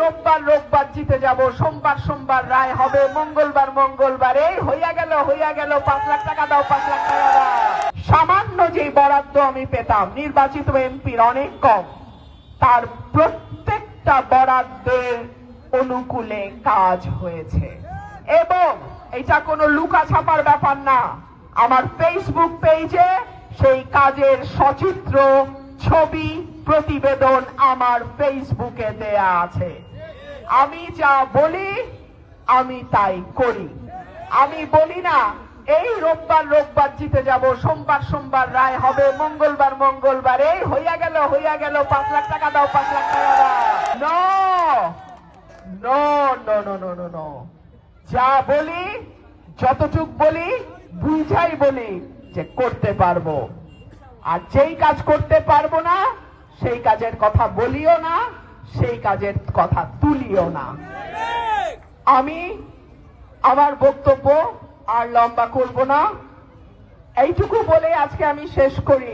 রোববার জিতে যাব, সোমবার রায় হবে, মঙ্গলবার এই হইয়া গেল 5 লাখ টাকা দাও, 5 লাখ টাকা দাও। সামান্য যে বরাদ্দ আমি পেতাম নির্বাচিত এমপির অনেক কম, তার প্রত্যেকটা বরাদ্দের অনুকূলে কাজ হয়েছে। এবং এটা কোনো লুকা ছাপার ব্যাপার না, আমার ফেসবুক পেজে সেই কাজের সচিত্র ছবি প্রতিবেদন আমার ফেসবুকে দেয়া আছে। আমি যা বলি আমি তাই করি। আমি বলি না এই রোববার জিতে যাব, সোমবার রায় হবে, মঙ্গলবার এই হইয়া গেল 5 লাখ টাকা দাও, 5 লাখ টাকা দাও। নো, যা বলি যতটুক বলি বুঝাই বলি যে করতে পারবো, আর যেই কাজ করতে পারবো না সেই কাজের কথা বলিও না, সেই কাজের কথা তুলিও না। আমি আমার বক্তব্য আর লম্বা করব না, এইটুকু বলে আজকে আমি শেষ করি।